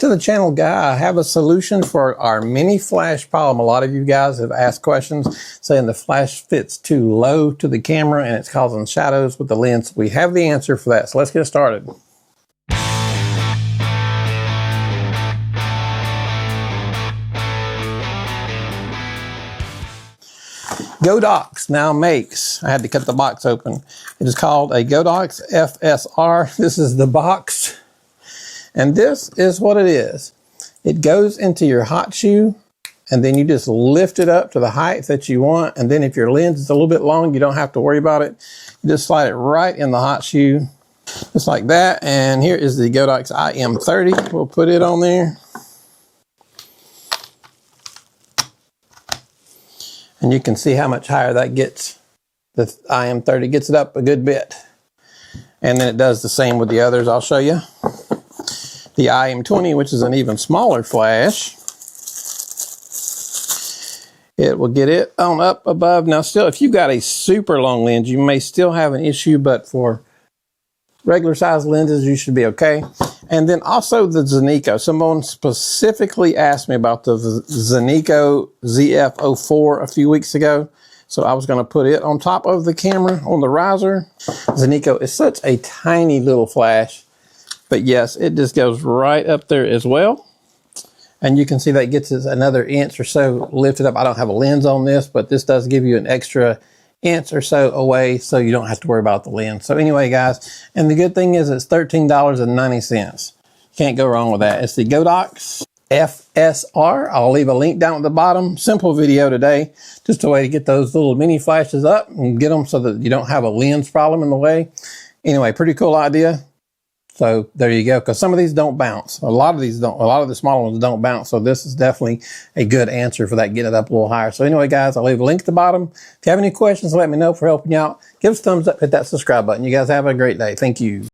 To the channel, guy, I have a solution for our mini flash problem. A lot of you guys have asked questions saying the flash fits too low to the camera and it's causing shadows with the lens. We have the answer for that, so let's get started. Godox now makes, I had to cut the box open. It is called a Godox FSR. This is the box. And this is what it is. It goes into your hot shoe, and then you just lift it up to the height that you want. And then if your lens is a little bit long, you don't have to worry about it. You just slide it right in the hot shoe, just like that. And here is the Godox IM30. We'll put it on there. And you can see how much higher that gets. The IM30 gets it up a good bit. And then it does the same with the others. I'll show you. The IM20, which is an even smaller flash, it will get it on up above. Now still, if you've got a super long lens, you may still have an issue, but for regular size lenses, you should be okay. And then also the Zuneco. Someone specifically asked me about the Zuneco ZF04 a few weeks ago. So I was going to put it on top of the camera on the riser. Zuneco is such a tiny little flash. But yes, it just goes right up there as well. And you can see that gets us another inch or so lifted up. I don't have a lens on this, but this does give you an extra inch or so away, so you don't have to worry about the lens. So anyway, guys, and the good thing is it's $13.90. Can't go wrong with that. It's the Godox FSR. I'll leave a link down at the bottom. Simple video today. Just a way to get those little mini flashes up and get them so that you don't have a lens problem in the way. Anyway, pretty cool idea. So there you go, because some of these don't bounce. A lot of these don't, a lot of the smaller ones don't bounce. So this is definitely a good answer for that, getting it up a little higher. So anyway, guys, I'll leave a link at the bottom. If you have any questions, let me know. For helping you out, give us a thumbs up, hit that subscribe button. You guys have a great day. Thank you.